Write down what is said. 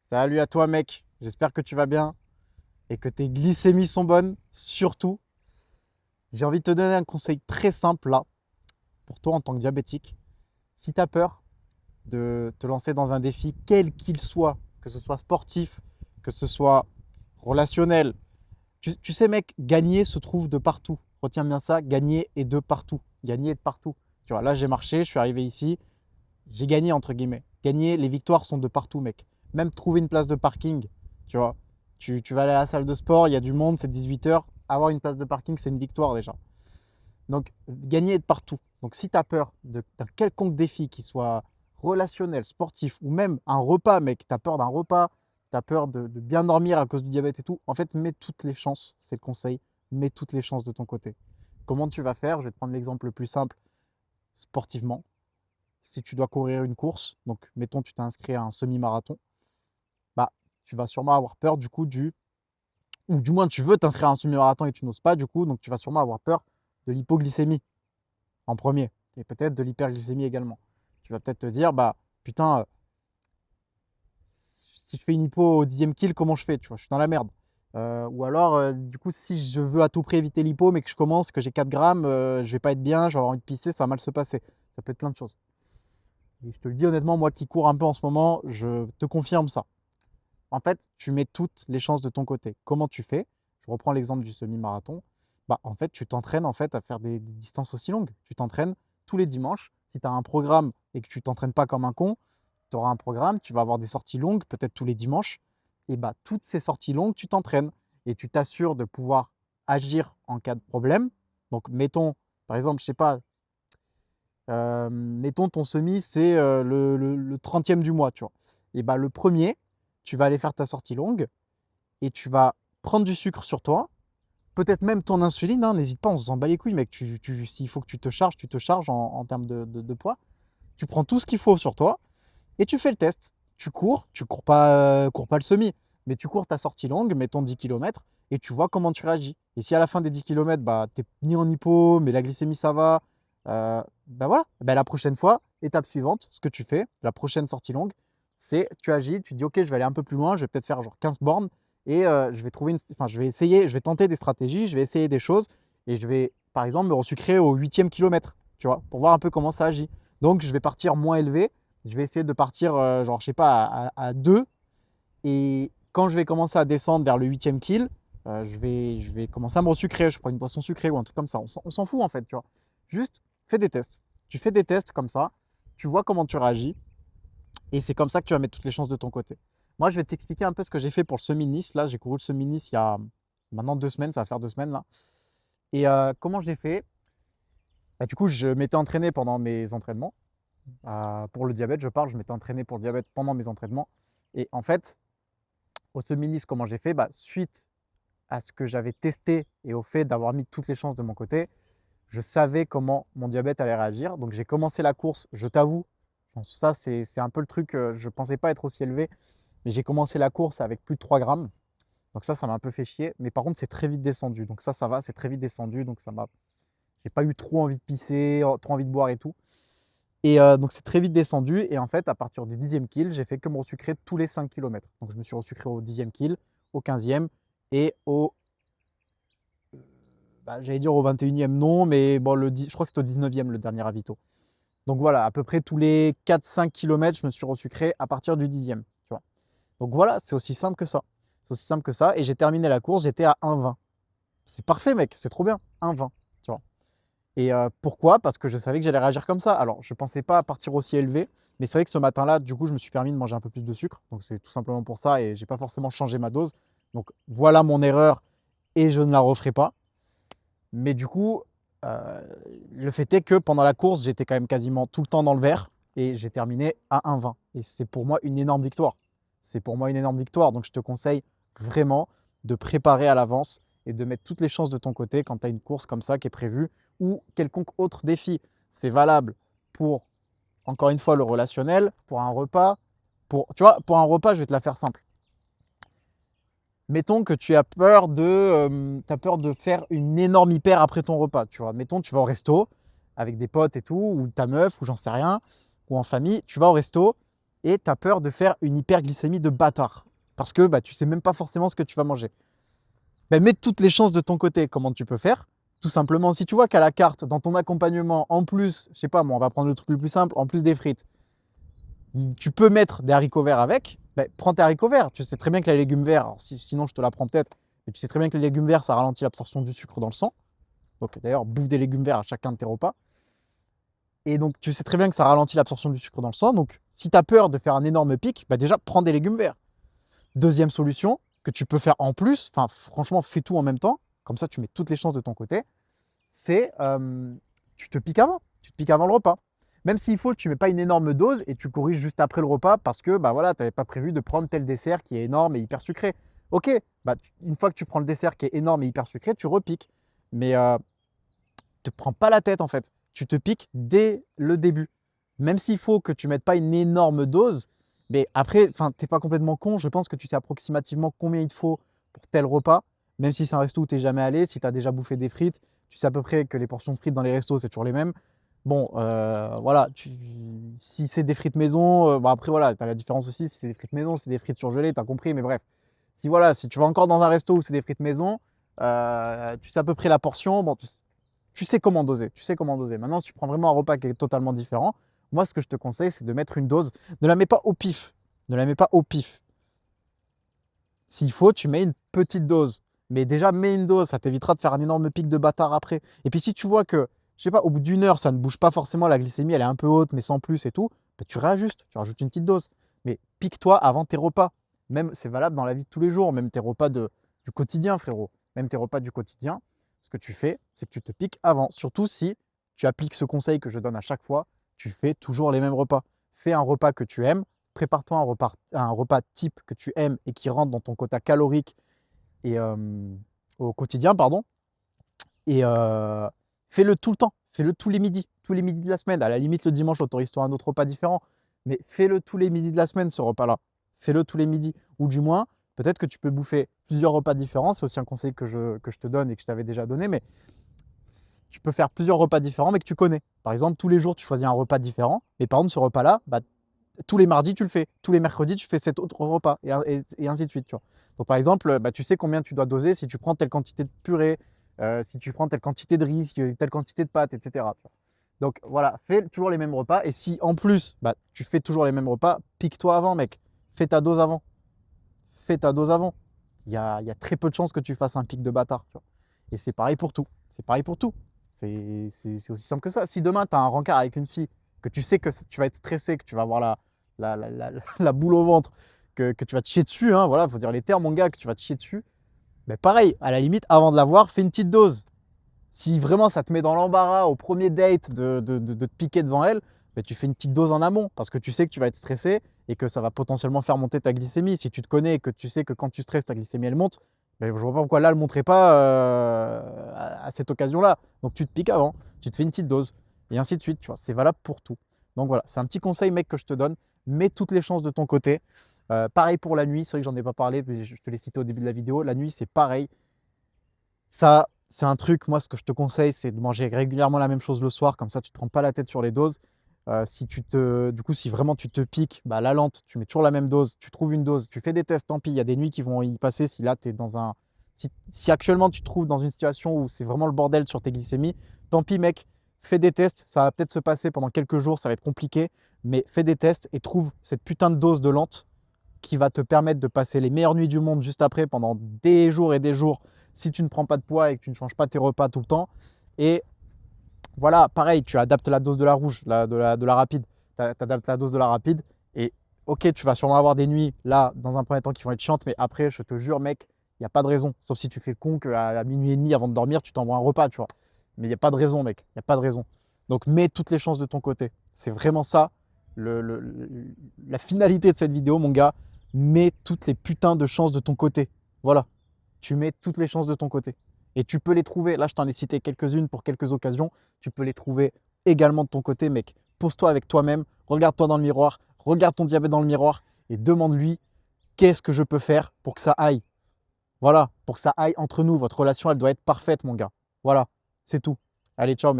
Salut à toi mec, j'espère que tu vas bien et que tes glycémies sont bonnes. Surtout, j'ai envie de te donner un conseil très simple là, pour toi en tant que diabétique. Si tu as peur de te lancer dans un défi, quel qu'il soit, que ce soit sportif, que ce soit relationnel, tu sais mec, gagner se trouve de partout. Retiens bien ça, gagner est de partout. Gagner est de partout. Tu vois, là j'ai marché, je suis arrivé ici, j'ai gagné entre guillemets. Gagner, les victoires sont de partout, mec. Même trouver une place de parking, tu vois. Tu vas aller à la salle de sport, il y a du monde, c'est 18 h. Avoir une place de parking, c'est une victoire déjà. Donc, gagner est de partout. Donc, si tu as peur d'un quelconque défi, qui soit relationnel, sportif ou même un repas, mec, tu as peur d'un repas, tu as peur de bien dormir à cause du diabète et tout, en fait, mets toutes les chances, c'est le conseil, mets toutes les chances de ton côté. Comment tu vas faire? Je vais te prendre l'exemple le plus simple sportivement. Si tu dois courir une course, donc mettons tu t'es inscrit à un semi-marathon, bah tu vas sûrement avoir peur du coup ou du moins tu veux t'inscrire à un semi-marathon et tu n'oses pas du coup, donc tu vas sûrement avoir peur de l'hypoglycémie en premier et peut-être de l'hyperglycémie également. Tu vas peut-être te dire bah putain, si je fais une hypo au 10e kill, comment je fais? Tu vois, je suis dans la merde. Ou alors, du coup, si je veux à tout prix éviter l'hypo, mais que je commence, que j'ai 4 grammes, je vais pas être bien, je vais avoir envie de pisser, ça va mal se passer. Ça peut être plein de choses. Et je te le dis honnêtement, moi qui cours un peu en ce moment, je te confirme ça. En fait, tu mets toutes les chances de ton côté. Comment tu fais? Je reprends l'exemple du semi-marathon. Bah, en fait, tu t'entraînes en fait, à faire des distances aussi longues. Tu t'entraînes tous les dimanches. Si tu as un programme et que tu t'entraînes pas comme un con, tu auras un programme, tu vas avoir des sorties longues, peut-être tous les dimanches. Et bah, toutes ces sorties longues, tu t'entraînes et tu t'assures de pouvoir agir en cas de problème. Donc, mettons, par exemple, je sais pas, mettons ton semi, c'est le 30e du mois, tu vois. Et bah, le premier, tu vas aller faire ta sortie longue et tu vas prendre du sucre sur toi, peut-être même ton insuline, hein, n'hésite pas, on s'en bat les couilles, mec. S'il faut que tu te charges en termes de poids. Tu prends tout ce qu'il faut sur toi et tu fais le test. Tu cours pas le semi, mais tu cours ta sortie longue, mettons 10 km, et tu vois comment tu réagis. Et si à la fin des 10 km, bah, tu n'es ni en hypo, mais la glycémie ça va, bah voilà, bah, la prochaine fois, étape suivante, ce que tu fais, la prochaine sortie longue, c'est tu agis, tu dis ok, je vais aller un peu plus loin, je vais peut-être faire genre 15 bornes, et je vais essayer, je vais tenter des stratégies, je vais essayer des choses, et je vais par exemple me resucrer au 8e kilomètre, tu vois, pour voir un peu comment ça agit. Donc je vais partir moins élevé, je vais essayer de partir, genre, je sais pas, à 2. Et quand je vais commencer à descendre vers le 8e kill, je vais commencer à me resucrer. Je prends une boisson sucrée ou un truc comme ça. On s'en fout en fait, tu vois. Juste, fais des tests. Tu fais des tests comme ça, tu vois comment tu réagis. Et c'est comme ça que tu vas mettre toutes les chances de ton côté. Moi, je vais t'expliquer un peu ce que j'ai fait pour le semi-Nice. Là, j'ai couru le semi-Nice il y a maintenant 2 semaines, ça va faire 2 semaines là. Et comment j'ai fait? Bah, du coup, je m'étais entraîné pendant mes entraînements. Pour le diabète, je parle, je m'étais entraîné pour le diabète pendant mes entraînements. Et en fait, au semi-nice, comment j'ai fait? Bah, suite à ce que j'avais testé et au fait d'avoir mis toutes les chances de mon côté, je savais comment mon diabète allait réagir. Donc j'ai commencé la course, je t'avoue, ça c'est un peu le truc, je ne pensais pas être aussi élevé, mais j'ai commencé la course avec plus de 3 grammes. Donc ça m'a un peu fait chier. Mais par contre, c'est très vite descendu. Donc ça va, c'est très vite descendu. Donc j'ai pas eu trop envie de pisser, trop envie de boire et tout. Et donc, c'est très vite descendu. Et en fait, à partir du 10e kill, j'ai fait que me resucrer tous les 5 km. Donc, je me suis resucré au 10e kill, au 15e et bah, j'allais dire au 21e, non, mais bon, je crois que c'était au 19e le dernier ravito. Donc voilà, à peu près tous les 4-5 km, je me suis resucré à partir du 10e. Tu vois. Donc voilà, c'est aussi simple que ça. C'est aussi simple que ça. Et j'ai terminé la course, j'étais à 1,20. C'est parfait, mec, c'est trop bien. 1,20. Tu vois. Et pourquoi? Parce que je savais que j'allais réagir comme ça. Alors, je ne pensais pas partir aussi élevé, mais c'est vrai que ce matin-là, du coup, je me suis permis de manger un peu plus de sucre. Donc, c'est tout simplement pour ça et je n'ai pas forcément changé ma dose. Donc, voilà mon erreur et je ne la referai pas. Mais du coup, euh, le fait est que pendant la course, j'étais quand même quasiment tout le temps dans le vert et j'ai terminé à 1,20. Et c'est pour moi une énorme victoire. C'est pour moi une énorme victoire. Donc, je te conseille vraiment de préparer à l'avance et de mettre toutes les chances de ton côté quand tu as une course comme ça qui est prévue ou quelconque autre défi. C'est valable pour, encore une fois, le relationnel, pour un repas. Tu vois, pour un repas, je vais te la faire simple. Mettons que t'as peur de faire une énorme hyper après ton repas. Tu vois, mettons, tu vas au resto avec des potes et tout, ou ta meuf, ou j'en sais rien, ou en famille. Tu vas au resto et tu as peur de faire une hyperglycémie de bâtard parce que tu sais même pas forcément ce que tu vas manger. Mets toutes les chances de ton côté. Comment tu peux faire? Tout simplement, si tu vois qu'à la carte, dans ton accompagnement, en plus, je sais pas, moi, on va prendre le truc le plus simple, en plus des frites, tu peux mettre des haricots verts avec, prends tes haricots verts. Tu sais très bien que les légumes verts, alors sinon je te l'apprends peut-être, mais tu sais très bien que les légumes verts, ça ralentit l'absorption du sucre dans le sang. Donc d'ailleurs, bouffe des légumes verts à chacun de tes repas. Et donc tu sais très bien que ça ralentit l'absorption du sucre dans le sang. Donc si tu as peur de faire un énorme pic, déjà prends des légumes verts. Deuxième solution que tu peux faire en plus, enfin franchement fais tout en même temps, comme ça tu mets toutes les chances de ton côté, c'est tu te piques avant. Tu te piques avant le repas. Même s'il faut, tu ne mets pas une énorme dose et tu corriges juste après le repas parce que voilà, tu n'avais pas prévu de prendre tel dessert qui est énorme et hyper sucré. Ok, une fois que tu prends le dessert qui est énorme et hyper sucré, tu repiques. Mais te prends pas la tête en fait. Tu te piques dès le début. Même s'il faut que tu ne mettes pas une énorme dose, mais après, tu n'es pas complètement con. Je pense que tu sais approximativement combien il te faut pour tel repas. Même si c'est un resto où tu n'es jamais allé, si tu as déjà bouffé des frites, tu sais à peu près que les portions de frites dans les restos, c'est toujours les mêmes. Bon, voilà, si c'est des frites maison, après voilà, tu as la différence aussi. Si c'est des frites maison, c'est des frites surgelées, tu as compris, mais bref. Si tu vas encore dans un resto où c'est des frites maison, tu sais à peu près la portion, bon, tu sais comment doser, tu sais comment doser. Maintenant, si tu prends vraiment un repas qui est totalement différent, moi, ce que je te conseille, c'est de mettre une dose. Ne la mets pas au pif. Ne la mets pas au pif. S'il faut, tu mets une petite dose. Mais déjà, mets une dose, ça t'évitera de faire un énorme pic de bâtard après. Et puis, si tu vois que, je sais pas, au bout d'une heure, ça ne bouge pas forcément, la glycémie, elle est un peu haute, mais sans plus et tout, tu réajustes, tu rajoutes une petite dose. Mais pique-toi avant tes repas. Même, c'est valable dans la vie de tous les jours, même tes repas du quotidien, frérot. Même tes repas du quotidien, ce que tu fais, c'est que tu te piques avant. Surtout si tu appliques ce conseil que je donne à chaque fois, tu fais toujours les mêmes repas. Fais un repas que tu aimes, prépare-toi un repas type que tu aimes et qui rentre dans ton quota calorique et au quotidien, pardon. Et fais-le tout le temps, fais-le tous les midis de la semaine. À la limite, le dimanche, autorise-toi un autre repas différent, mais fais-le tous les midis de la semaine, ce repas-là. Fais-le tous les midis. Ou du moins, peut-être que tu peux bouffer plusieurs repas différents. C'est aussi un conseil que je te donne et que je t'avais déjà donné, mais tu peux faire plusieurs repas différents, mais que tu connais. Par exemple, tous les jours, tu choisis un repas différent, mais par exemple, ce repas-là, tous les mardis, tu le fais. Tous les mercredis, tu fais cet autre repas, et ainsi de suite. Tu vois. Donc, par exemple, tu sais combien tu dois doser si tu prends telle quantité de purée, si tu prends telle quantité de riz, telle quantité de pâtes, etc. Tu vois. Donc, voilà, fais toujours les mêmes repas. Et si, en plus, tu fais toujours les mêmes repas, pique-toi avant, mec. Fais ta dose avant. Fais ta dose avant. Il y a très peu de chances que tu fasses un pic de bâtard. Tu vois. Et c'est pareil pour tout. C'est pareil pour tout. C'est aussi simple que ça. Si demain, tu as un rencard avec une fille, que tu sais que tu vas être stressé, que tu vas avoir la boule au ventre, que tu vas te chier dessus, hein, voilà, faut dire les termes, mon gars, que tu vas te chier dessus, pareil, à la limite, avant de la voir, fais une petite dose. Si vraiment ça te met dans l'embarras au premier date de te piquer devant elle, tu fais une petite dose en amont parce que tu sais que tu vas être stressé et que ça va potentiellement faire monter ta glycémie. Si tu te connais et que tu sais que quand tu stresses, ta glycémie elle monte, je ne vois pas pourquoi là, elle ne montrait pas à cette occasion-là. Donc tu te piques avant, tu te fais une petite dose et ainsi de suite. Tu vois, c'est valable pour tout. Donc voilà, c'est un petit conseil, mec, que je te donne. Mets toutes les chances de ton côté. Pareil pour la nuit, c'est vrai que j'en ai pas parlé, mais je te l'ai cité au début de la vidéo. La nuit, c'est pareil. Ça, c'est un truc, moi, ce que je te conseille, c'est de manger régulièrement la même chose le soir. Comme ça, tu ne te prends pas la tête sur les doses. Si vraiment tu te piques, la lente, tu mets toujours la même dose, tu trouves une dose, tu fais des tests, tant pis, il y a des nuits qui vont y passer si là tu es dans un. Si actuellement tu te trouves dans une situation où c'est vraiment le bordel sur tes glycémies, tant pis mec, fais des tests, ça va peut-être se passer pendant quelques jours, ça va être compliqué, mais fais des tests et trouve cette putain de dose de lente qui va te permettre de passer les meilleures nuits du monde juste après pendant des jours et des jours si tu ne prends pas de poids et que tu ne changes pas tes repas tout le temps. Et voilà, pareil, tu adaptes la dose de la rouge, de la rapide. Tu adaptes la dose de la rapide. Et ok, tu vas sûrement avoir des nuits, là, dans un premier temps, qui vont être chiantes. Mais après, je te jure, mec, il n'y a pas de raison. Sauf si tu fais le con qu'à minuit et demi, avant de dormir, tu t'envoies un repas, tu vois. Mais il n'y a pas de raison, mec. Il n'y a pas de raison. Donc, mets toutes les chances de ton côté. C'est vraiment ça, la finalité de cette vidéo, mon gars. Mets toutes les putains de chances de ton côté. Voilà. Tu mets toutes les chances de ton côté. Et tu peux les trouver, là je t'en ai cité quelques-unes pour quelques occasions, tu peux les trouver également de ton côté, mec. Pose-toi avec toi-même, regarde-toi dans le miroir, regarde ton diabète dans le miroir et demande-lui qu'est-ce que je peux faire pour que ça aille. Voilà, pour que ça aille entre nous, votre relation elle doit être parfaite, mon gars. Voilà, c'est tout. Allez, ciao, mec.